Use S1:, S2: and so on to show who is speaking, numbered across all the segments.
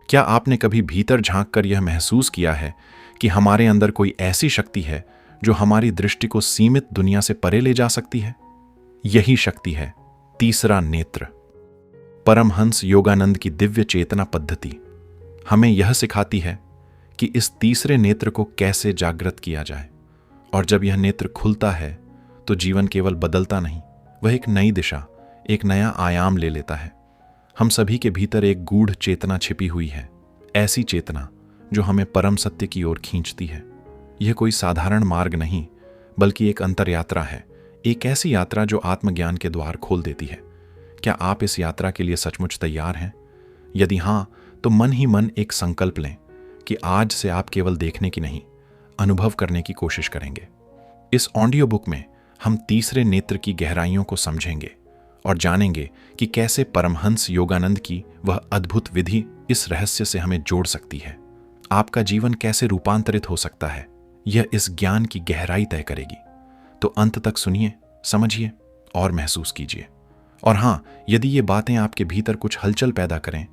S1: क्या आपने कभी भीतर झांककर यह महसूस किया है कि हमारे अंदर कोई ऐसी शक्ति है जो हमारी दृष्टि को सीमित दुनिया से परे ले जा सकती है? यही शक्ति है तीसरा नेत्र। परमहंस योगानंद की दिव्य चेतना पद्धति हमें यह सिखाती है कि इस तीसरे नेत्र को कैसे जागृत किया जाए। और जब यह नेत्र खुलता है तो जीवन केवल बदलता नहीं, वह एक नई दिशा, एक नया आयाम ले लेता है। हम सभी के भीतर एक गूढ़ चेतना छिपी हुई है, ऐसी चेतना जो हमें परम सत्य की ओर खींचती है। यह कोई साधारण मार्ग नहीं, बल्कि एक अंतरयात्रा है, एक ऐसी यात्रा जो आत्मज्ञान के द्वार खोल देती है। क्या आप इस यात्रा के लिए सचमुच तैयार हैं? यदि हां, तो मन ही मन एक संकल्प लें कि आज से आप केवल देखने की नहीं, अनुभव करने की कोशिश करेंगे। इस ऑडियो बुक में हम तीसरे नेत्र की गहराइयों को समझेंगे और जानेंगे कि कैसे परमहंस योगानंद की वह अद्भुत विधि इस रहस्य से हमें जोड़ सकती है। आपका जीवन कैसे रूपांतरित हो सकता है, यह इस ज्ञान की गहराई तय करेगी। तो अंत तक सुनिए, समझिए और महसूस कीजिए। और हां, यदि ये बातें आपके भीतर कुछ हलचल पैदा करें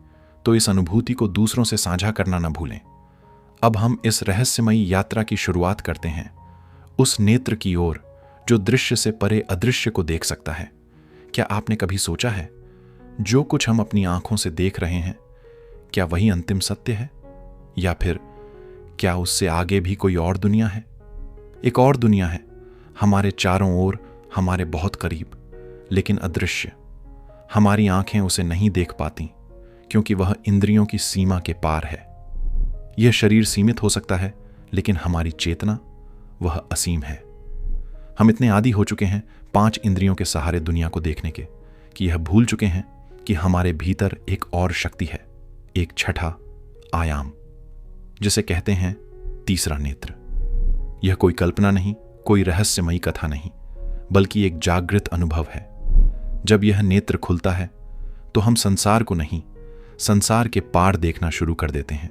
S1: तो इस अनुभूति को दूसरों से साझा करना न भूलें। अब हम इस रहस्यमयी यात्रा की शुरुआत करते हैं, उस नेत्र की ओर जो दृश्य से परे अदृश्य को देख सकता है। क्या आपने कभी सोचा है, जो कुछ हम अपनी आंखों से देख रहे हैं, क्या वही अंतिम सत्य है? या फिर क्या उससे आगे भी कोई और दुनिया है? एक और दुनिया है, हमारे चारों ओर, हमारे बहुत करीब, लेकिन अदृश्य। हमारी आंखें उसे नहीं देख पाती क्योंकि वह इंद्रियों की सीमा के पार है। यह शरीर सीमित हो सकता है, लेकिन हमारी चेतना, वह असीम है। हम इतने आदी हो चुके हैं 5 इंद्रियों के सहारे दुनिया को देखने के कि यह भूल चुके हैं कि हमारे भीतर एक और शक्ति है, एक छठा आयाम, जिसे कहते हैं तीसरा नेत्र। यह कोई कल्पना नहीं, कोई रहस्यमयी कथा नहीं, बल्कि एक जागृत अनुभव है। जब यह नेत्र खुलता है तो हम संसार को नहीं, संसार के पार देखना शुरू कर देते हैं।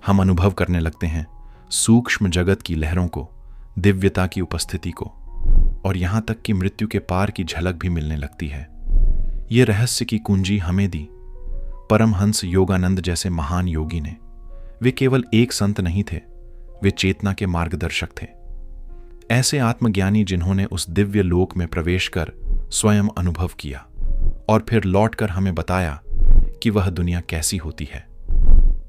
S1: हम अनुभव करने लगते हैं सूक्ष्म जगत की लहरों को, दिव्यता की उपस्थिति को, और यहां तक कि मृत्यु के पार की झलक भी मिलने लगती है। यह रहस्य की कुंजी हमें दी परमहंस योगानंद जैसे महान योगी ने। वे केवल एक संत नहीं थे, वे चेतना के मार्गदर्शक थे। ऐसे आत्मज्ञानी जिन्होंने उस दिव्य लोक में प्रवेश कर स्वयं अनुभव किया और फिर लौटकर हमें बताया कि वह दुनिया कैसी होती है।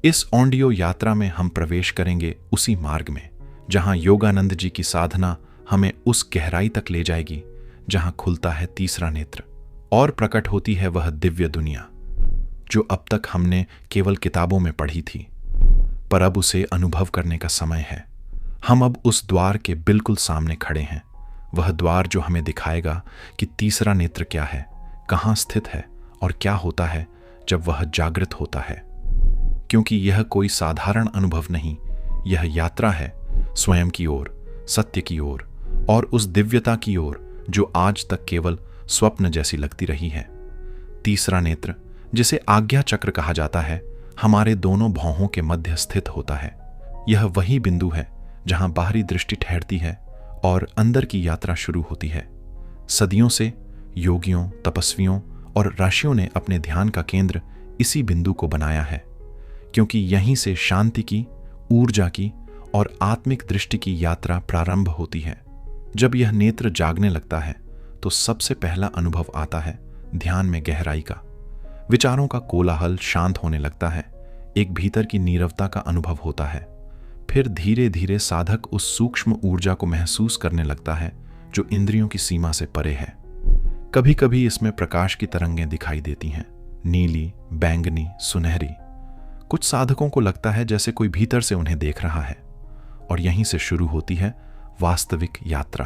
S1: इस ऑडियो यात्रा में हम प्रवेश करेंगे उसी मार्ग में जहां योगानंद जी की साधना हमें उस गहराई तक ले जाएगी जहां खुलता है तीसरा नेत्र और प्रकट होती है वह दिव्य दुनिया जो अब तक हमने केवल किताबों में पढ़ी थी। पर अब उसे अनुभव करने का समय है। हम अब उस द्वार के बिल्कुल सामने खड़े हैं, वह द्वार जो हमें दिखाएगा कि तीसरा नेत्र क्या है, कहां स्थित है और क्या होता है जब वह जागृत होता है। क्योंकि यह कोई साधारण अनुभव नहीं, यह यात्रा है स्वयं की ओर, सत्य की ओर और उस दिव्यता की ओर जो आज तक केवल स्वप्न जैसी लगती रही है। तीसरा नेत्र, जिसे आज्ञा चक्र कहा जाता है, हमारे दोनों भौहों के मध्य स्थित होता है। यह वही बिंदु है जहां बाहरी दृष्टि ठहरती है और अंदर की यात्रा शुरू होती है। सदियों से योगियों, तपस्वियों और ऋषियों ने अपने ध्यान का केंद्र इसी बिंदु को बनाया है, क्योंकि यहीं से शांति की, ऊर्जा की और आत्मिक दृष्टि की यात्रा प्रारंभ होती है। जब यह नेत्र जागने लगता है तो सबसे पहला अनुभव आता है ध्यान में गहराई का। विचारों का कोलाहल शांत होने लगता है, एक भीतर की नीरवता का अनुभव होता है। फिर धीरे धीरे साधक उस सूक्ष्म ऊर्जा को महसूस करने लगता है जो इंद्रियों की सीमा से परे है। कभी कभी इसमें प्रकाश की तरंगें दिखाई देती हैं, नीली, बैंगनी, सुनहरी। कुछ साधकों को लगता है जैसे कोई भीतर से उन्हें देख रहा है, और यहीं से शुरू होती है वास्तविक यात्रा।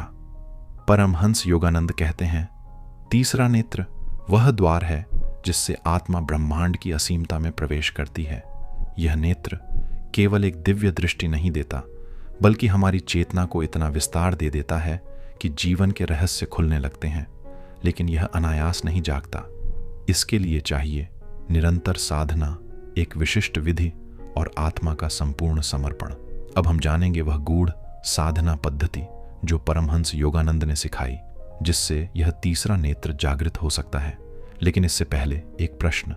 S1: परमहंस योगानंद कहते हैं, तीसरा नेत्र वह द्वार है जिससे आत्मा ब्रह्मांड की असीमता में प्रवेश करती है। यह नेत्र केवल एक दिव्य दृष्टि नहीं देता, बल्कि हमारी चेतना को इतना विस्तार दे देता है कि जीवन के रहस्य खुलने लगते हैं। लेकिन यह अनायास नहीं जागता, इसके लिए चाहिए निरंतर साधना, एक विशिष्ट विधि और आत्मा का संपूर्ण समर्पण। अब हम जानेंगे वह गूढ़ साधना पद्धति जो परमहंस योगानंद ने सिखाई, जिससे यह तीसरा नेत्र जागृत हो सकता है। लेकिन इससे पहले एक प्रश्न,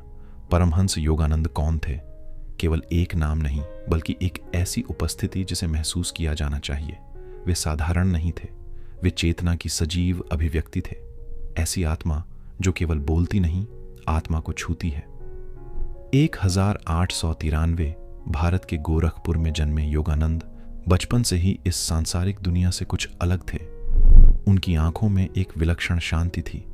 S1: परमहंस योगानंद कौन थे? केवल एक नाम नहीं, बल्कि एक ऐसी उपस्थिति जिसे महसूस किया जाना चाहिए। वे साधारण नहीं थे, वे चेतना की सजीव अभिव्यक्ति थे। ऐसी आत्मा जो केवल बोलती नहीं, आत्मा को छूती है। 1893 भारत के गोरखपुर में जन्मे योगानंद बचपन से ही इस सांसारिक दुनिया से कुछ अलग थे। उनकी आंखों में एक विलक्षण शांति थी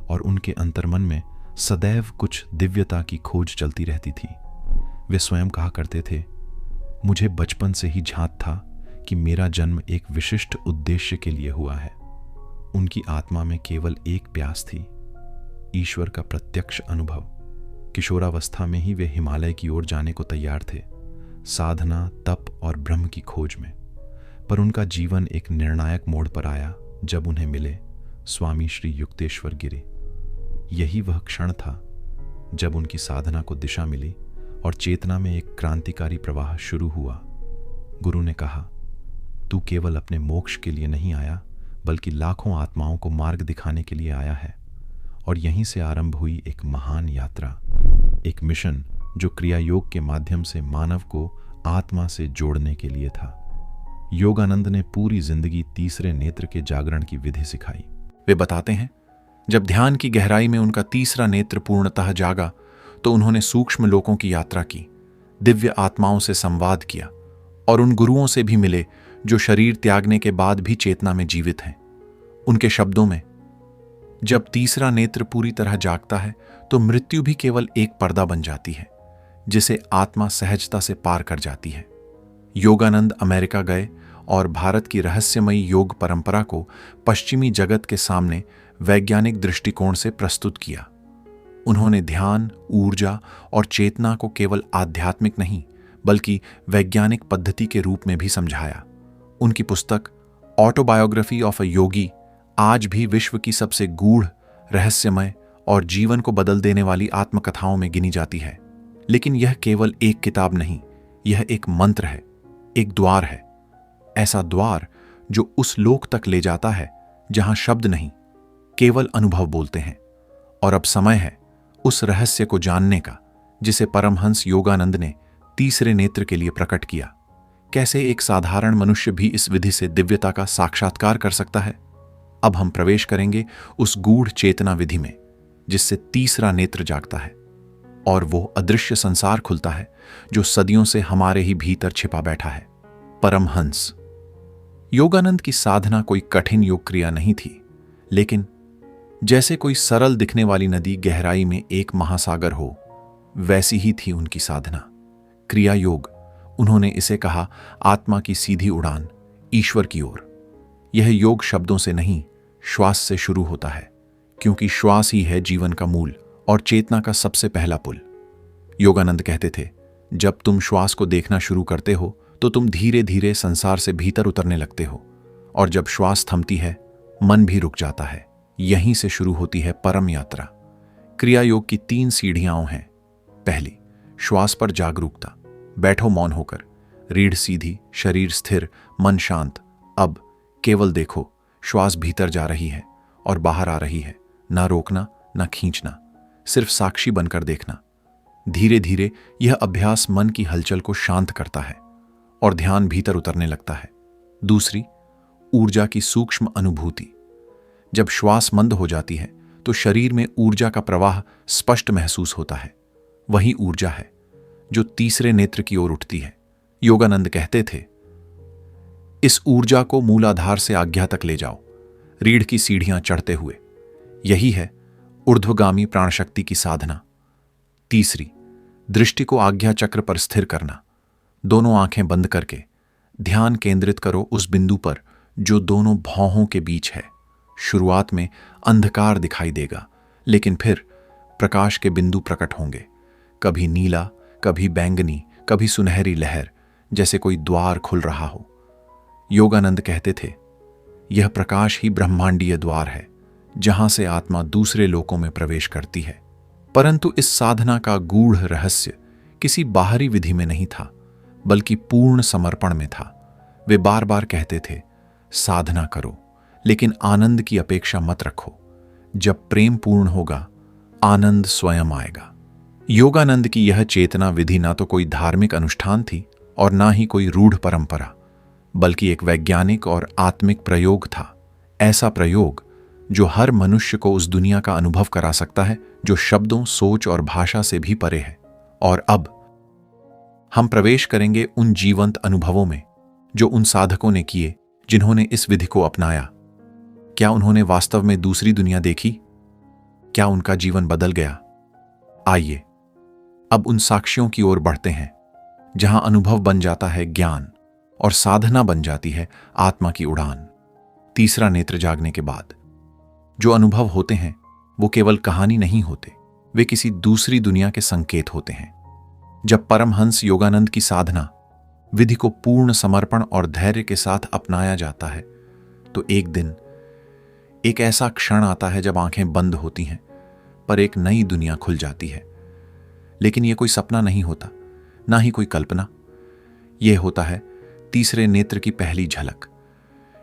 S1: और उनके अंतर्मन में सदैव कुछ दिव्यता की खोज चलती रहती थी। वे स्वयं कहा करते थे, मुझे बचपन से ही झांत था कि मेरा जन्म एक विशिष्ट उद्देश्य के लिए हुआ है। उनकी आत्मा में केवल एक प्यास थी, ईश्वर का प्रत्यक्ष अनुभव। किशोरावस्था में ही वे हिमालय की ओर जाने को तैयार थे, साधना, तप और ब्रह्म की खोज में। पर उनका जीवन एक निर्णायक मोड़ पर आया जब उन्हें मिले स्वामी श्री युक्तेश्वर गिरि। यही वह क्षण था जब उनकी साधना को दिशा मिली और चेतना में एक क्रांतिकारी प्रवाह शुरू हुआ। गुरु ने कहा, तू केवल अपने मोक्ष के लिए नहीं आया, बल्कि लाखों आत्माओं को मार्ग दिखाने के लिए आया है। और यहीं से आरंभ हुई एक महान यात्रा, एक मिशन जो क्रिया योग के माध्यम से मानव को आत्मा से जोड़ने के लिए था। योगानंद ने पूरी जिंदगी तीसरे नेत्र के जागरण की विधि सिखाई। वे बताते हैं, जब ध्यान की गहराई में उनका तीसरा नेत्र पूर्णतः जागा तो उन्होंने सूक्ष्म लोकों की यात्रा की, दिव्य आत्माओं से संवाद किया और उन गुरुओं से भी मिले जो शरीर त्यागने के बाद भी चेतना में जीवित हैं। उनके शब्दों में, जब तीसरा नेत्र पूरी तरह जागता है तो मृत्यु भी केवल एक पर्दा बन जाती है जिसे आत्मा सहजता से पार कर जाती है। योगानंद अमेरिका गए और भारत की रहस्यमयी योग परंपरा को पश्चिमी जगत के सामने वैज्ञानिक दृष्टिकोण से प्रस्तुत किया। उन्होंने ध्यान, ऊर्जा और चेतना को केवल आध्यात्मिक नहीं बल्कि वैज्ञानिक पद्धति के रूप में भी समझाया। उनकी पुस्तक ऑटोबायोग्राफी ऑफ अ योगी आज भी विश्व की सबसे गूढ़, रहस्यमय और जीवन को बदल देने वाली आत्मकथाओं में गिनी जाती है। लेकिन यह केवल एक किताब नहीं, यह एक मंत्र है, एक द्वार है, ऐसा द्वार जो उस लोक तक ले जाता है जहां शब्द नहीं, केवल अनुभव बोलते हैं। और अब समय है उस रहस्य को जानने का जिसे परमहंस योगानंद ने तीसरे नेत्र के लिए प्रकट किया। कैसे एक साधारण मनुष्य भी इस विधि से दिव्यता का साक्षात्कार कर सकता है। अब हम प्रवेश करेंगे उस गूढ़ चेतना विधि में जिससे तीसरा नेत्र जागता है और वो अदृश्य संसार खुलता है जो सदियों से हमारे ही भीतर छिपा बैठा है। परमहंस योगानंद की साधना कोई कठिन योग क्रिया नहीं थी, लेकिन जैसे कोई सरल दिखने वाली नदी गहराई में एक महासागर हो, वैसी ही थी उनकी साधना। क्रिया योग, उन्होंने इसे कहा आत्मा की सीधी उड़ान ईश्वर की ओर। यह योग शब्दों से नहीं, श्वास से शुरू होता है, क्योंकि श्वास ही है जीवन का मूल और चेतना का सबसे पहला पुल। योगानंद कहते थे, जब तुम श्वास को देखना शुरू करते हो तो तुम धीरे धीरे संसार से भीतर उतरने लगते हो, और जब श्वास थमती है मन भी रुक जाता है। यहीं से शुरू होती है परम यात्रा। क्रिया योग की 3 सीढ़ियां हैं। पहली, श्वास पर जागरूकता। बैठो मौन होकर, रीढ़ सीधी, शरीर स्थिर, मन शांत। अब केवल देखो, श्वास भीतर जा रही है और बाहर आ रही है। ना रोकना, ना खींचना, सिर्फ साक्षी बनकर देखना। धीरे धीरे यह अभ्यास मन की हलचल को शांत करता है और ध्यान भीतर उतरने लगता है। दूसरी, ऊर्जा की सूक्ष्म अनुभूति। जब श्वास मंद हो जाती है तो शरीर में ऊर्जा का प्रवाह स्पष्ट महसूस होता है। वही ऊर्जा है जो तीसरे नेत्र की ओर उठती है। योगानंद कहते थे, इस ऊर्जा को मूलाधार से आज्ञा तक ले जाओ, रीढ़ की सीढ़ियां चढ़ते हुए। यही है ऊर्ध्वगामी प्राणशक्ति की साधना। तीसरी, दृष्टि को आज्ञा चक्र पर स्थिर करना। दोनों आंखें बंद करके ध्यान केंद्रित करो उस बिंदु पर जो दोनों भौहों के बीच है। शुरुआत में अंधकार दिखाई देगा, लेकिन फिर प्रकाश के बिंदु प्रकट होंगे, कभी नीला, कभी बैंगनी, कभी सुनहरी लहर, जैसे कोई द्वार खुल रहा हो। योगानंद कहते थे, यह प्रकाश ही ब्रह्मांडीय द्वार है जहां से आत्मा दूसरे लोकों में प्रवेश करती है। परंतु इस साधना का गूढ़ रहस्य किसी बाहरी विधि में नहीं था, बल्कि पूर्ण समर्पण में था। वे बार बार कहते थे, साधना करो लेकिन आनंद की अपेक्षा मत रखो। जब प्रेम पूर्ण होगा, आनंद स्वयं आएगा। योगानंद की यह चेतना विधि ना तो कोई धार्मिक अनुष्ठान थी और ना ही कोई रूढ़ परंपरा, बल्कि एक वैज्ञानिक और आत्मिक प्रयोग था। ऐसा प्रयोग जो हर मनुष्य को उस दुनिया का अनुभव करा सकता है जो शब्दों, सोच और भाषा से भी परे है। और अब हम प्रवेश करेंगे उन जीवंत अनुभवों में जो उन साधकों ने किए जिन्होंने इस विधि को अपनाया। क्या उन्होंने वास्तव में दूसरी दुनिया देखी? क्या उनका जीवन बदल गया? आइए अब उन साक्ष्यों की ओर बढ़ते हैं जहां अनुभव बन जाता है ज्ञान और साधना बन जाती है आत्मा की उड़ान। तीसरा नेत्र जागने के बाद जो अनुभव होते हैं वो केवल कहानी नहीं होते, वे किसी दूसरी दुनिया के संकेत होते हैं। जब परमहंस योगानंद की साधना विधि को पूर्ण समर्पण और धैर्य के साथ अपनाया जाता है तो एक दिन एक ऐसा क्षण आता है जब आंखें बंद होती हैं पर एक नई दुनिया खुल जाती है। लेकिन यह कोई सपना नहीं होता, ना ही कोई कल्पना। यह होता है तीसरे नेत्र की पहली झलक।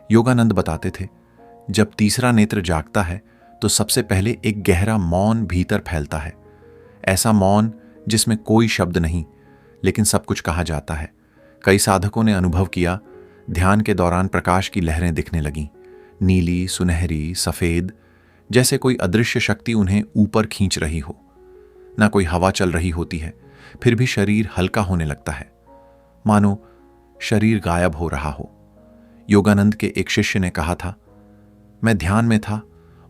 S1: योगानंद बताते थे, जब तीसरा नेत्र जागता है तो सबसे पहले एक गहरा मौन भीतर फैलता है। ऐसा मौन जिसमें कोई शब्द नहीं, लेकिन सब कुछ कहा जाता है। कई साधकों ने अनुभव किया, ध्यान के दौरान प्रकाश की लहरें दिखने लगीं, नीली, सुनहरी, सफेद, जैसे कोई अदृश्य शक्ति उन्हें ऊपर खींच रही हो। ना कोई हवा चल रही होती है, फिर भी शरीर हल्का होने लगता है, मानो शरीर गायब हो रहा हो। योगानंद के एक शिष्य ने कहा था, मैं ध्यान में था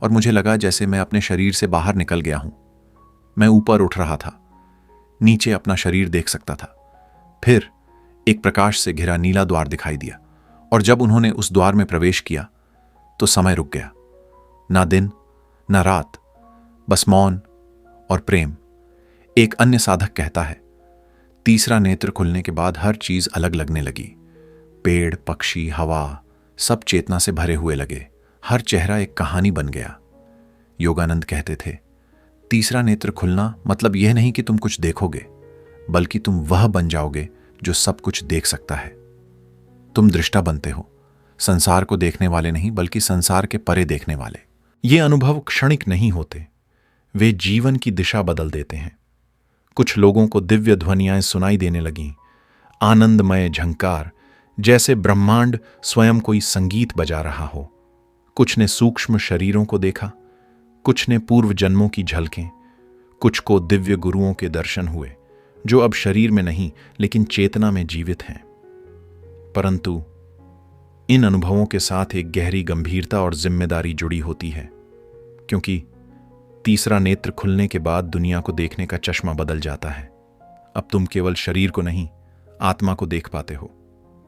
S1: और मुझे लगा जैसे मैं अपने शरीर से बाहर निकल गया हूं। मैं ऊपर उठ रहा था, नीचे अपना शरीर देख सकता था। फिर एक प्रकाश से घिरा नीला द्वार दिखाई दिया और जब उन्होंने उस द्वार में प्रवेश किया तो समय रुक गया। ना दिन ना रात, बस मौन और प्रेम। एक अन्य साधक कहता है, तीसरा नेत्र खुलने के बाद हर चीज अलग लगने लगी। पेड़, पक्षी, हवा सब चेतना से भरे हुए लगे। हर चेहरा एक कहानी बन गया। योगानंद कहते थे, तीसरा नेत्र खुलना मतलब यह नहीं कि तुम कुछ देखोगे, बल्कि तुम वह बन जाओगे जो सब कुछ देख सकता है। तुम दृष्टा बनते हो, संसार को देखने वाले नहीं बल्कि संसार के परे देखने वाले। ये अनुभव क्षणिक नहीं होते, वे जीवन की दिशा बदल देते हैं। कुछ लोगों को दिव्य ध्वनियां सुनाई देने लगीं, आनंदमय झंकार, जैसे ब्रह्मांड स्वयं कोई संगीत बजा रहा हो। कुछ ने सूक्ष्म शरीरों को देखा, कुछ ने पूर्व जन्मों की झलकें, कुछ को दिव्य गुरुओं के दर्शन हुए जो अब शरीर में नहीं लेकिन चेतना में जीवित हैं। परंतु इन अनुभवों के साथ एक गहरी गंभीरता और जिम्मेदारी जुड़ी होती है, क्योंकि तीसरा नेत्र खुलने के बाद दुनिया को देखने का चश्मा बदल जाता है। अब तुम केवल शरीर को नहीं, आत्मा को देख पाते हो।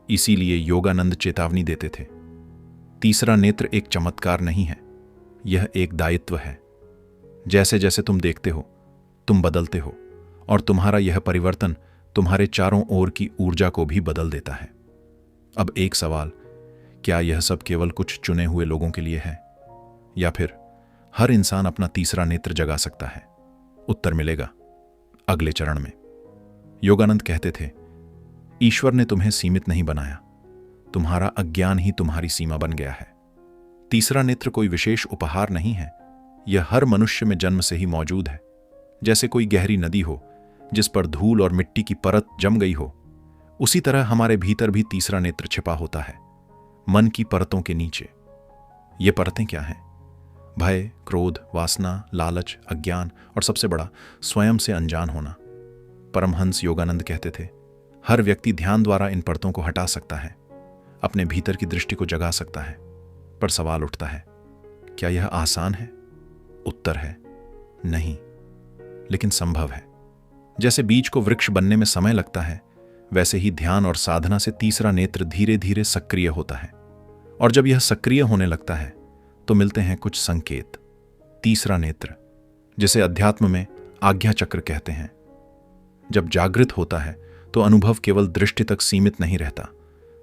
S1: इसीलिए योगानंद चेतावनी देते थे, तीसरा नेत्र एक चमत्कार नहीं है, यह एक दायित्व है। जैसे जैसे तुम देखते हो, तुम बदलते हो और तुम्हारा यह परिवर्तन तुम्हारे चारों ओर की ऊर्जा को भी बदल देता है। अब एक सवाल, क्या यह सब केवल कुछ चुने हुए लोगों के लिए है या फिर हर इंसान अपना तीसरा नेत्र जगा सकता है? उत्तर मिलेगा अगले चरण में। योगानंद कहते थे, ईश्वर ने तुम्हें सीमित नहीं बनाया, तुम्हारा अज्ञान ही तुम्हारी सीमा बन गया है। तीसरा नेत्र कोई विशेष उपहार नहीं है, यह हर मनुष्य में जन्म से ही मौजूद है। जैसे कोई गहरी नदी हो जिस पर धूल और मिट्टी की परत जम गई हो, उसी तरह हमारे भीतर भी तीसरा नेत्र छिपा होता है, मन की परतों के नीचे। ये परतें क्या हैं? भय, क्रोध, वासना, लालच, अज्ञान और सबसे बड़ा, स्वयं से अनजान होना। परमहंस योगानंद कहते थे, हर व्यक्ति ध्यान द्वारा इन परतों को हटा सकता है, अपने भीतर की दृष्टि को जगा सकता है। पर सवाल उठता है, क्या यह आसान है? उत्तर है नहीं, लेकिन संभव है। जैसे बीज को वृक्ष बनने में समय लगता है, वैसे ही ध्यान और साधना से तीसरा नेत्र धीरे धीरे सक्रिय होता है। और जब यह सक्रिय होने लगता है तो मिलते हैं कुछ संकेत। तीसरा नेत्र, जिसे अध्यात्म में आज्ञा चक्र कहते हैं, जब जागृत होता है तो अनुभव केवल दृष्टि तक सीमित नहीं रहता,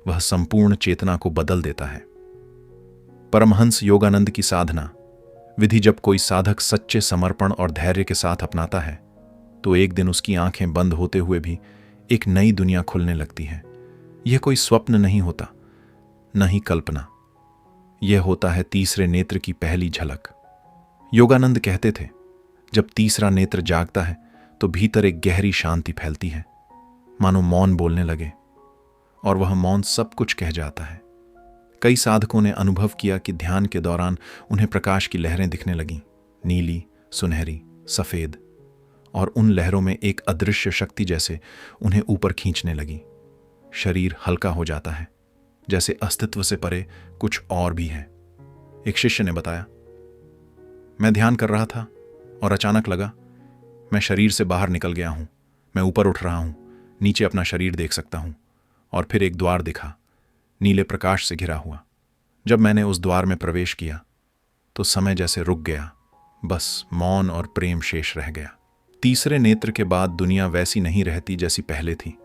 S1: वह संपूर्ण चेतना को बदल देता है। परमहंस योगानंद की साधना विधि जब कोई साधक सच्चे समर्पण और धैर्य के साथ अपनाता है तो एक दिन उसकी आंखें बंद होते हुए भी एक नई दुनिया खुलने लगती है। यह कोई स्वप्न नहीं होता, न ही कल्पना, यह होता है तीसरे नेत्र की पहली झलक। योगानंद कहते थे, जब तीसरा नेत्र जागता है तो भीतर एक गहरी शांति फैलती है, मानो मौन बोलने लगे, और वह मौन सब कुछ कह जाता है। कई साधकों ने अनुभव किया कि ध्यान के दौरान उन्हें प्रकाश की लहरें दिखने लगीं, नीली, सुनहरी, सफेद, और उन लहरों में एक अदृश्य शक्ति जैसे उन्हें ऊपर खींचने लगी। शरीर हल्का हो जाता है, जैसे अस्तित्व से परे कुछ और भी है। एक शिष्य ने बताया, मैं ध्यान कर रहा था और अचानक लगा मैं शरीर से बाहर निकल गया हूं, मैं ऊपर उठ रहा हूं, नीचे अपना शरीर देख सकता हूं। और फिर एक द्वार दिखा, नीले प्रकाश से घिरा हुआ। जब मैंने उस द्वार में प्रवेश किया तो समय जैसे रुक गया, बस मौन और प्रेम शेष रह गया। तीसरे नेत्र के बाद दुनिया वैसी नहीं रहती जैसी पहले थी।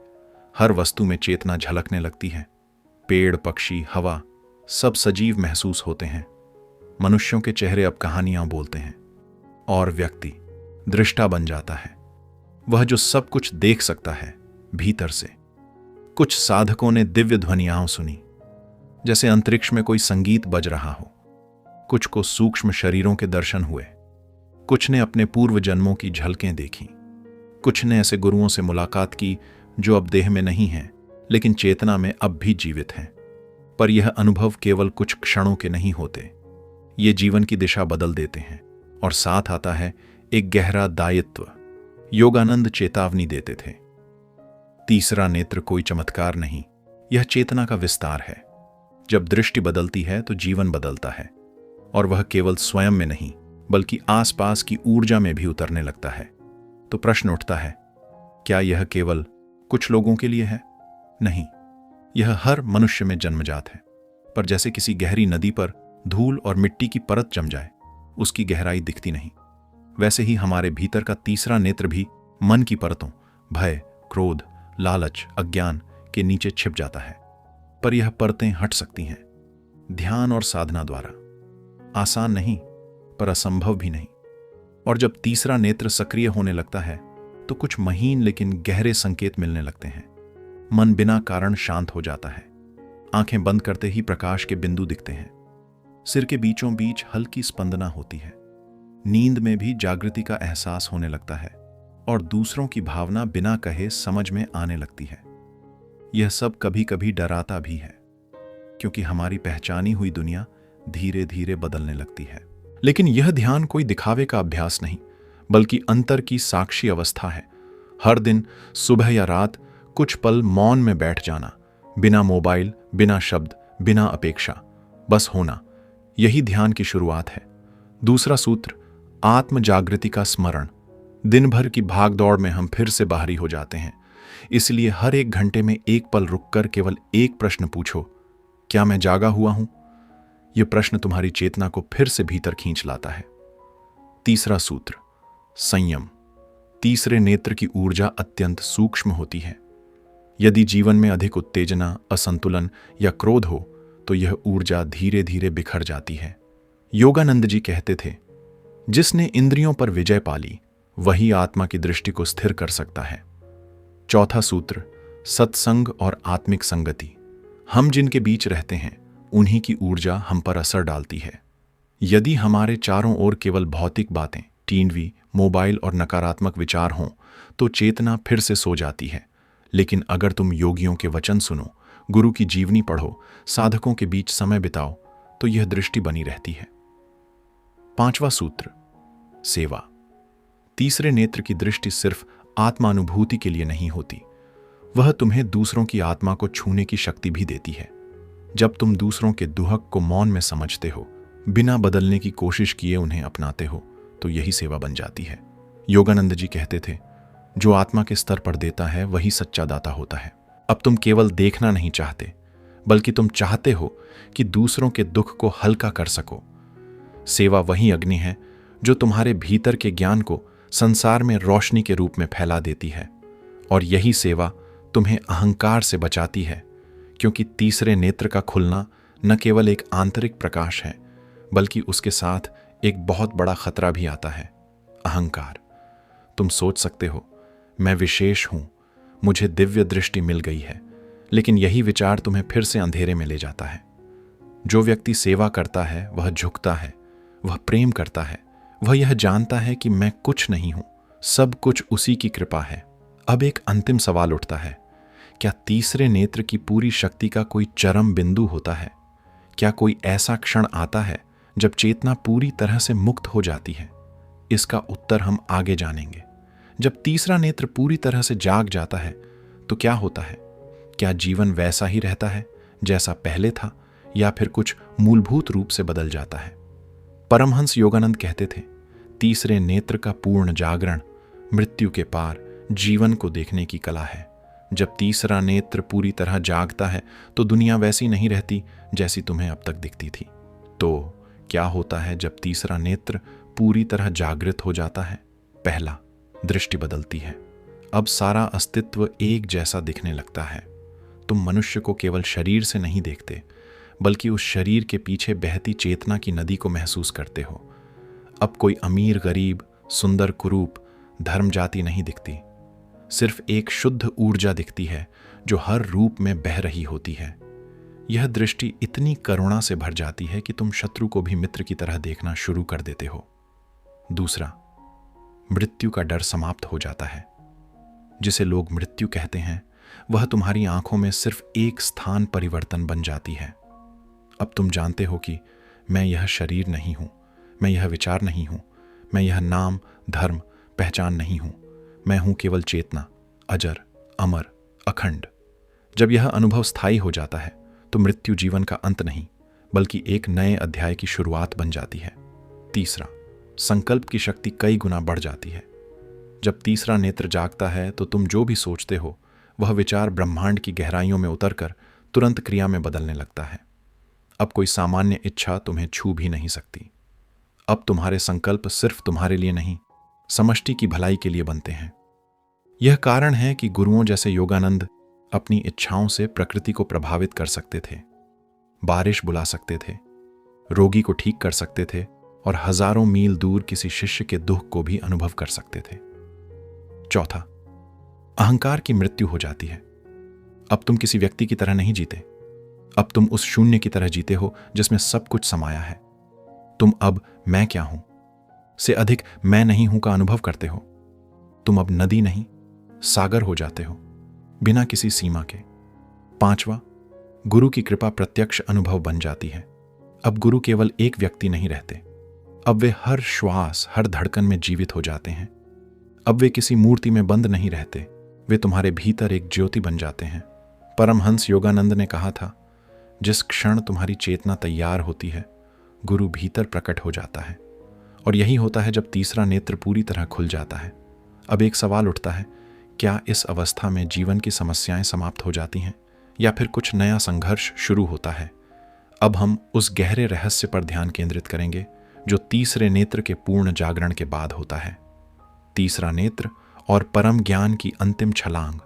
S1: हर वस्तु में चेतना झलकने लगती है। पेड़, पक्षी, हवा, सब सजीव महसूस होते हैं। मनुष्यों के चेहरे अब कहानियां बोलते हैं, और व्यक्ति दृष्टा बन जाता है, वह जो सब कुछ देख सकता है भीतर से। कुछ साधकों ने दिव्य ध्वनियां सुनी, जैसे अंतरिक्ष में कोई संगीत बज रहा हो। कुछ को सूक्ष्म शरीरों के दर्शन हुए, कुछ ने अपने पूर्व जन्मों की झलकें देखी, कुछ ने ऐसे गुरुओं से मुलाकात की जो अब देह में नहीं हैं, लेकिन चेतना में अब भी जीवित हैं। पर यह अनुभव केवल कुछ क्षणों के नहीं होते, ये जीवन की दिशा बदल देते हैं, और साथ आता है एक गहरा दायित्व। योगानंद चेतावनी देते थे, तीसरा नेत्र कोई चमत्कार नहीं, यह चेतना का विस्तार है। जब दृष्टि बदलती है तो जीवन बदलता है, और वह केवल स्वयं में नहीं बल्कि आसपास की ऊर्जा में भी उतरने लगता है। तो प्रश्न उठता है, क्या यह केवल कुछ लोगों के लिए है? नहीं, यह हर मनुष्य में जन्मजात है। पर जैसे किसी गहरी नदी पर धूल और मिट्टी की परत जम जाए, उसकी गहराई दिखती नहीं, वैसे ही हमारे भीतर का तीसरा नेत्र भी मन की परतों, भय, क्रोध, लालच, अज्ञान के नीचे छिप जाता है। पर यह परतें हट सकती हैं, ध्यान और साधना द्वारा। आसान नहीं, पर असंभव भी नहीं। और जब तीसरा नेत्र सक्रिय होने लगता है तो कुछ महीन लेकिन गहरे संकेत मिलने लगते हैं। मन बिना कारण शांत हो जाता है। आंखें बंद करते ही प्रकाश के बिंदु दिखते हैं। सिर के बीचों बीच हल्की स्पंदना होती है। नींद में भी जागृति का एहसास होने लगता है, और दूसरों की भावना बिना कहे समझ में आने लगती है। यह सब कभी कभी डराता भी है, क्योंकि हमारी पहचानी हुई दुनिया धीरे धीरे बदलने लगती है। लेकिन यह ध्यान कोई दिखावे का अभ्यास नहीं, बल्कि अंतर की साक्षी अवस्था है। हर दिन सुबह या रात कुछ पल मौन में बैठ जाना, बिना मोबाइल, बिना शब्द, बिना अपेक्षा, बस होना, यही ध्यान की शुरुआत है। दूसरा सूत्र, आत्म जागृति का स्मरण। दिन भर की भागदौड़ में हम फिर से बाहरी हो जाते हैं, इसलिए हर एक घंटे में एक पल रुककर केवल एक प्रश्न पूछो, क्या मैं जागा हुआ हूं? यह प्रश्न तुम्हारी चेतना को फिर से भीतर खींच लाता है। तीसरा सूत्र, संयम। तीसरे नेत्र की ऊर्जा अत्यंत सूक्ष्म होती है। यदि जीवन में अधिक उत्तेजना, असंतुलन या क्रोध हो तो यह ऊर्जा धीरे धीरे बिखर जाती है। योगानंद जी कहते थे, जिसने इंद्रियों पर विजय पाली वही आत्मा की दृष्टि को स्थिर कर सकता है। चौथा सूत्र, सत्संग और आत्मिक संगति। हम जिनके बीच रहते हैं उन्हीं की ऊर्जा हम पर असर डालती है। यदि हमारे चारों ओर केवल भौतिक बातें, टीवी, मोबाइल और नकारात्मक विचार हों तो चेतना फिर से सो जाती है। लेकिन अगर तुम योगियों के वचन सुनो, गुरु की जीवनी पढ़ो, साधकों के बीच समय बिताओ, तो यह दृष्टि बनी रहती है। पांचवा सूत्र, सेवा। तीसरे नेत्र की दृष्टि सिर्फ आत्मानुभूति के लिए नहीं होती, वह तुम्हें दूसरों की आत्मा को छूने की शक्ति भी देती है। जब तुम दूसरों के दुहक को मौन में समझते हो, बिना बदलने की कोशिश किए उन्हें अपनाते हो, तो यही सेवा बन जाती है। योगानंद जी कहते थे, जो आत्मा के स्तर पर देता है वही सच्चा दाता होता है। अब तुम केवल देखना नहीं चाहते, बल्कि तुम चाहते हो कि दूसरों के दुख को हल्का कर सको। सेवा वही अग्नि है जो तुम्हारे भीतर के ज्ञान को संसार में रोशनी के रूप में फैला देती है, और यही सेवा तुम्हें अहंकार से बचाती है, क्योंकि तीसरे नेत्र का खुलना न केवल एक आंतरिक प्रकाश है, बल्कि उसके साथ एक बहुत बड़ा खतरा भी आता है, अहंकार। तुम सोच सकते हो, मैं विशेष हूं, मुझे दिव्य दृष्टि मिल गई है, लेकिन यही विचार तुम्हें फिर से अंधेरे में ले जाता है। जो व्यक्ति सेवा करता है वह झुकता है, वह प्रेम करता है, वह यह जानता है कि मैं कुछ नहीं हूं, सब कुछ उसी की कृपा है। अब एक अंतिम सवाल उठता है, क्या तीसरे नेत्र की पूरी शक्ति का कोई चरम बिंदु होता है? क्या कोई ऐसा क्षण आता है जब चेतना पूरी तरह से मुक्त हो जाती है? इसका उत्तर हम आगे जानेंगे। जब तीसरा नेत्र पूरी तरह से जाग जाता है तो क्या होता है? क्या जीवन वैसा ही रहता है जैसा पहले था, या फिर कुछ मूलभूत रूप से बदल जाता है? परमहंस योगानंद कहते थे, तीसरे नेत्र का पूर्ण जागरण मृत्यु के पार जीवन को देखने की कला है। जब तीसरा नेत्र पूरी तरह जागता है तो दुनिया वैसी नहीं रहती जैसी तुम्हें अब तक दिखती थी। तो क्या होता है जब तीसरा नेत्र पूरी तरह जागृत हो जाता है? पहला, दृष्टि बदलती है। अब सारा अस्तित्व एक जैसा दिखने लगता है। तुम मनुष्य को केवल शरीर से नहीं देखते, बल्कि उस शरीर के पीछे बहती चेतना की नदी को महसूस करते हो। अब कोई अमीर गरीब, सुंदर कुरूप, धर्म जाति नहीं दिखती। सिर्फ एक शुद्ध ऊर्जा दिखती है जो हर रूप में बह रही होती है। यह दृष्टि इतनी करुणा से भर जाती है कि तुम शत्रु को भी मित्र की तरह देखना शुरू कर देते हो। दूसरा, मृत्यु का डर समाप्त हो जाता है। जिसे लोग मृत्यु कहते हैं, वह तुम्हारी आंखों में सिर्फ एक स्थान परिवर्तन बन जाती है। अब तुम जानते हो कि मैं यह शरीर नहीं हूं, मैं यह विचार नहीं हूं, मैं यह नाम, धर्म, पहचान नहीं हूं। मैं हूं केवल चेतना, अजर, अमर, अखंड। जब यह अनुभव स्थायी हो जाता है तो मृत्यु जीवन का अंत नहीं, बल्कि एक नए अध्याय की शुरुआत बन जाती है। तीसरा, संकल्प की शक्ति कई गुना बढ़ जाती है। जब तीसरा नेत्र जागता है तो तुम जो भी सोचते हो वह विचार ब्रह्मांड की गहराइयों में उतरकर तुरंत क्रिया में बदलने लगता है। अब कोई सामान्य इच्छा तुम्हें छू भी नहीं सकती। अब तुम्हारे संकल्प सिर्फ तुम्हारे लिए नहीं, समष्टि की भलाई के लिए बनते हैं। यह कारण है कि गुरुओं जैसे योगानंद अपनी इच्छाओं से प्रकृति को प्रभावित कर सकते थे, बारिश बुला सकते थे, रोगी को ठीक कर सकते थे और हजारों मील दूर किसी शिष्य के दुख को भी अनुभव कर सकते थे। चौथा, अहंकार की मृत्यु हो जाती है। अब तुम किसी व्यक्ति की तरह नहीं जीते। अब तुम उस शून्य की तरह जीते हो जिसमें सब कुछ समाया है। तुम अब मैं क्या हूं से अधिक मैं नहीं हूं का अनुभव करते हो। तुम अब नदी नहीं, सागर हो जाते हो, बिना किसी सीमा के। पांचवा, गुरु की कृपा प्रत्यक्ष अनुभव बन जाती है। अब गुरु केवल एक व्यक्ति नहीं रहते। अब वे हर श्वास, हर धड़कन में जीवित हो जाते हैं। अब वे किसी मूर्ति में बंद नहीं रहते, वे तुम्हारे भीतर एक ज्योति बन जाते हैं। परमहंस योगानंद ने कहा था, जिस क्षण तुम्हारी चेतना तैयार होती है, गुरु भीतर प्रकट हो जाता है। और यही होता है जब तीसरा नेत्र पूरी तरह खुल जाता है। अब एक सवाल उठता है, क्या इस अवस्था में जीवन की समस्याएं समाप्त हो जाती हैं, या फिर कुछ नया संघर्ष शुरू होता है? अब हम उस गहरे रहस्य पर ध्यान केंद्रित करेंगे जो तीसरे नेत्र के पूर्ण जागरण के बाद होता है। तीसरा नेत्र और परम ज्ञान की अंतिम छलांग,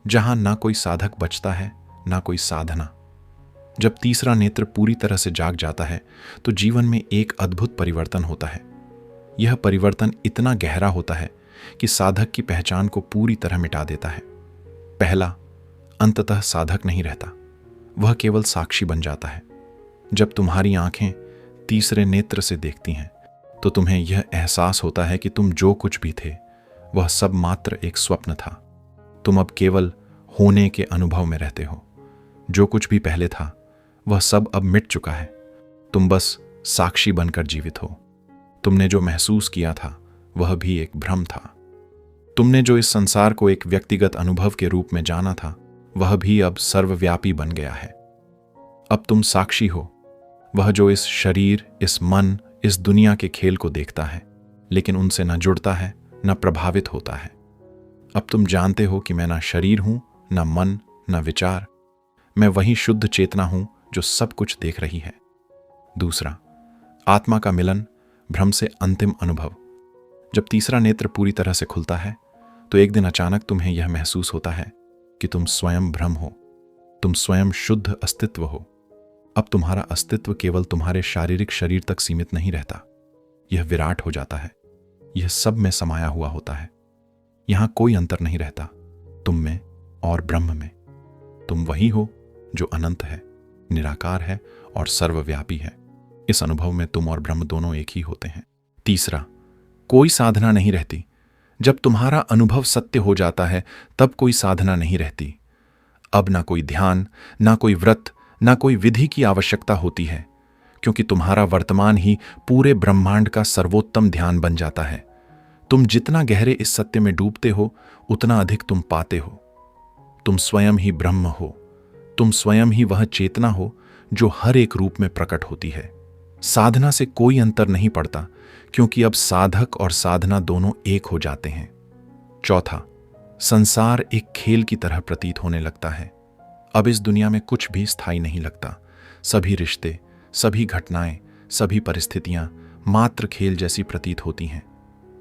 S1: जहां ना कोई साधक बचता है, ना कोई साधना। जब तीसरा नेत्र पूरी तरह से जाग जाता है तो जीवन में एक अद्भुत परिवर्तन होता है। यह परिवर्तन इतना गहरा होता है कि साधक की पहचान को पूरी तरह मिटा देता है। पहला, अंततः साधक नहीं रहता, वह केवल साक्षी बन जाता है। जब तुम्हारी आंखें तीसरे नेत्र से देखती हैं तो तुम्हें यह एहसास होता है कि तुम जो कुछ भी थे वह सब मात्र एक स्वप्न था। तुम अब केवल होने के अनुभव में रहते हो। जो कुछ भी पहले था वह सब अब मिट चुका है। तुम बस साक्षी बनकर जीवित हो। तुमने जो महसूस किया था वह भी एक भ्रम था। तुमने जो इस संसार को एक व्यक्तिगत अनुभव के रूप में जाना था वह भी अब सर्वव्यापी बन गया है। अब तुम साक्षी हो, वह जो इस शरीर, इस मन, इस दुनिया के खेल को देखता है लेकिन उनसे न जुड़ता है, न प्रभावित होता है। अब तुम जानते हो कि मैं ना शरीर हूं, न मन, न विचार। मैं वही शुद्ध चेतना हूं जो सब कुछ देख रही है। दूसरा, आत्मा का मिलन, भ्रम से अंतिम अनुभव। जब तीसरा नेत्र पूरी तरह से खुलता है तो एक दिन अचानक तुम्हें यह महसूस होता है कि तुम स्वयं ब्रह्म हो, तुम स्वयं शुद्ध अस्तित्व हो। अब तुम्हारा अस्तित्व केवल तुम्हारे शारीरिक शरीर तक सीमित नहीं रहता, यह विराट हो जाता है, यह सब में समाया हुआ होता है। यहां कोई अंतर नहीं रहता तुम में और ब्रह्म में। तुम वही हो जो अनंत है, निराकार है और सर्वव्यापी है। इस अनुभव में तुम और ब्रह्म दोनों एक ही होते हैं। तीसरा, कोई साधना नहीं रहती। जब तुम्हारा अनुभव सत्य हो जाता है तब कोई साधना नहीं रहती। अब ना कोई ध्यान, ना कोई व्रत, ना कोई विधि की आवश्यकता होती है, क्योंकि तुम्हारा वर्तमान ही पूरे ब्रह्मांड का सर्वोत्तम ध्यान बन जाता है। तुम जितना गहरे इस सत्य में डूबते हो उतना अधिक तुम पाते हो। तुम स्वयं ही ब्रह्म हो। तुम स्वयं ही वह चेतना हो जो हर एक रूप में प्रकट होती है। साधना से कोई अंतर नहीं पड़ता, क्योंकि अब साधक और साधना दोनों एक हो जाते हैं। चौथा, संसार एक खेल की तरह प्रतीत होने लगता है। अब इस दुनिया में कुछ भी स्थायी नहीं लगता। सभी रिश्ते, सभी घटनाएं, सभी परिस्थितियां मात्र खेल जैसी प्रतीत होती हैं।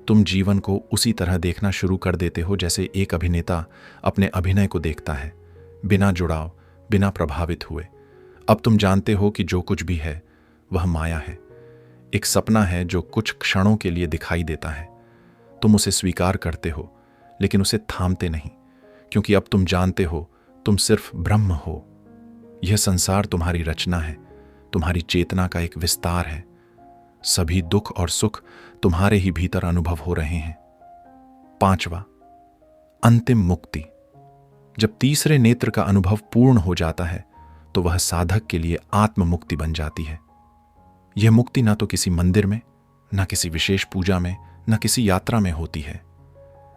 S1: तुम जीवन को उसी तरह देखना शुरू कर देते हो जैसे एक अभिनेता अपने अभिनय को देखता है, बिना जुड़ाव, बिना प्रभावित हुए। अब तुम जानते हो कि जो कुछ भी है वह माया है, एक सपना है जो कुछ क्षणों के लिए दिखाई देता है। तुम उसे स्वीकार करते हो, लेकिन उसे थामते नहीं, क्योंकि अब तुम जानते हो तुम सिर्फ ब्रह्म हो। यह संसार तुम्हारी रचना है, तुम्हारी चेतना का एक विस्तार है। सभी दुख और सुख तुम्हारे ही भीतर अनुभव हो रहे हैं। पांचवा, अंतिम मुक्ति। जब तीसरे नेत्र का अनुभव पूर्ण हो जाता है तो वह साधक के लिए आत्म मुक्ति बन जाती है। यह मुक्ति ना तो किसी मंदिर में, ना किसी विशेष पूजा में, ना किसी यात्रा में होती है।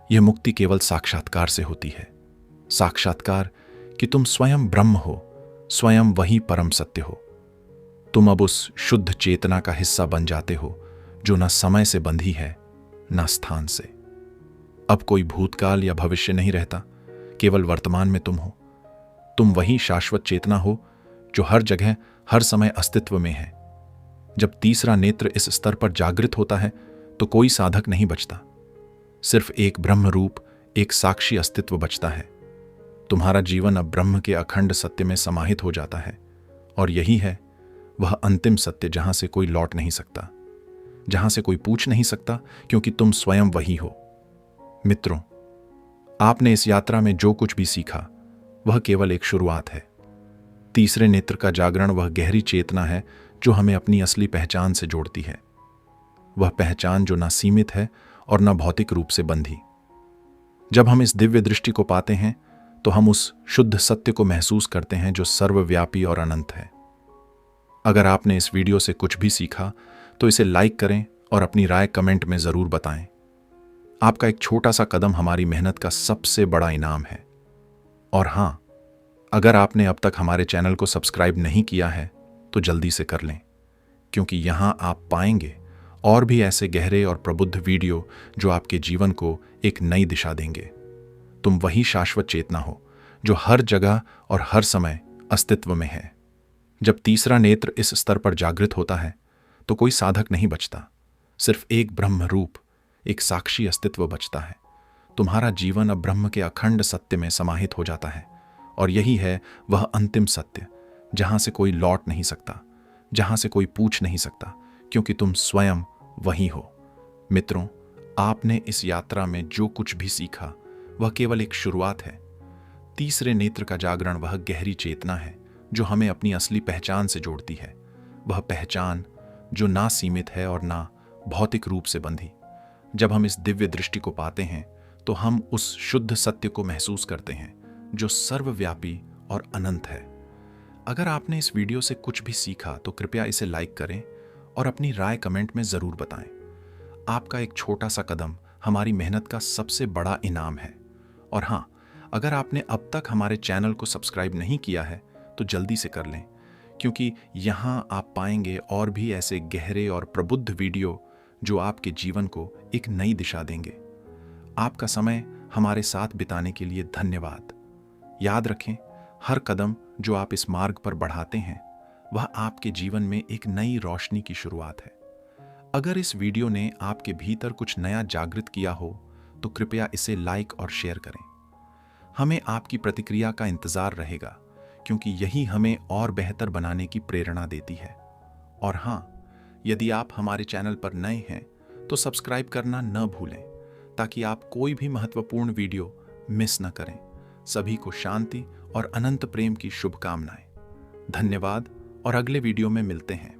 S1: यह मुक्ति केवल साक्षात्कार से होती है। साक्षात्कार कि तुम स्वयं ब्रह्म हो, स्वयं वही परम सत्य हो। तुम अब उस शुद्ध चेतना का हिस्सा बन जाते हो जो न समय से बंधी है, न स्थान से। अब कोई भूतकाल या भविष्य नहीं रहता, केवल वर्तमान में तुम हो। तुम वही शाश्वत चेतना हो जो हर जगह, हर समय अस्तित्व में है। जब तीसरा नेत्र इस स्तर पर जागृत होता है तो कोई साधक नहीं बचता, सिर्फ एक ब्रह्म रूप, एक साक्षी अस्तित्व बचता है। तुम्हारा जीवन अब ब्रह्म के अखंड सत्य में समाहित हो जाता है, और यही है वह अंतिम सत्य जहां से कोई लौट नहीं सकता, जहां से कोई पूछ नहीं सकता, क्योंकि तुम स्वयं वही हो। मित्रों, आपने इस यात्रा में जो कुछ भी सीखा वह केवल एक शुरुआत है। तीसरे नेत्र का जागरण वह गहरी चेतना है जो हमें अपनी असली पहचान से जोड़ती है। वह पहचान जो ना सीमित है और ना भौतिक रूप से बंधी। जब हम इस दिव्य दृष्टि को पाते हैं तो हम उस शुद्ध सत्य को महसूस करते हैं जो सर्वव्यापी और अनंत है। अगर आपने इस वीडियो से कुछ भी सीखा तो इसे लाइक करें और अपनी राय कमेंट में जरूर बताएं। आपका एक छोटा सा कदम हमारी मेहनत का सबसे बड़ा इनाम है। और हां, अगर आपने अब तक हमारे चैनल को सब्सक्राइब नहीं किया है तो जल्दी से कर लें, क्योंकि यहां आप पाएंगे और भी ऐसे गहरे और प्रबुद्ध वीडियो जो आपके जीवन को एक नई दिशा देंगे। तुम वही शाश्वत चेतना हो जो हर जगह और हर समय अस्तित्व में है। जब तीसरा नेत्र इस स्तर पर जागृत होता है तो कोई साधक नहीं बचता, सिर्फ एक ब्रह्म रूप, एक साक्षी अस्तित्व बचता है। तुम्हारा जीवन अब ब्रह्म के अखंड सत्य में समाहित हो जाता है, और यही है वह अंतिम सत्य जहां से कोई लौट नहीं सकता, जहां से कोई पूछ नहीं सकता, क्योंकि तुम स्वयं वही हो। मित्रों, आपने इस यात्रा में जो कुछ भी सीखा वह केवल एक शुरुआत है। तीसरे नेत्र का जागरण वह गहरी चेतना है जो हमें अपनी असली पहचान से जोड़ती है। वह पहचान जो ना सीमित है और ना भौतिक रूप से बंधी। जब हम इस दिव्य दृष्टि को पाते हैं तो हम उस शुद्ध सत्य को महसूस करते हैं जो सर्वव्यापी और अनंत है। अगर आपने इस वीडियो से कुछ भी सीखा तो कृपया इसे लाइक करें और अपनी राय कमेंट में जरूर बताएं। आपका एक छोटा सा कदम हमारी मेहनत का सबसे बड़ा इनाम है। और हां, अगर आपने अब तक हमारे चैनल को सब्सक्राइब नहीं किया है तो जल्दी से कर लें, क्योंकि यहां आप पाएंगे और भी ऐसे गहरे और प्रबुद्ध वीडियो जो आपके जीवन को एक नई दिशा देंगे। आपका समय हमारे साथ बिताने के लिए धन्यवाद। याद रखें, हर कदम जो आप इस मार्ग पर बढ़ाते हैं वह आपके जीवन में एक नई रोशनी की शुरुआत है। अगर इस वीडियो ने आपके भीतर कुछ नया जागृत किया हो तो कृपया इसे लाइक और शेयर करें। हमें आपकी प्रतिक्रिया का इंतजार रहेगा, क्योंकि यही हमें और बेहतर बनाने की प्रेरणा देती है। और हां, यदि आप हमारे चैनल पर नए हैं तो सब्सक्राइब करना न भूलें, ताकि आप कोई भी महत्वपूर्ण वीडियो मिस न करें। सभी को शांति और अनंत प्रेम की शुभकामनाएं। धन्यवाद, और अगले वीडियो में मिलते हैं।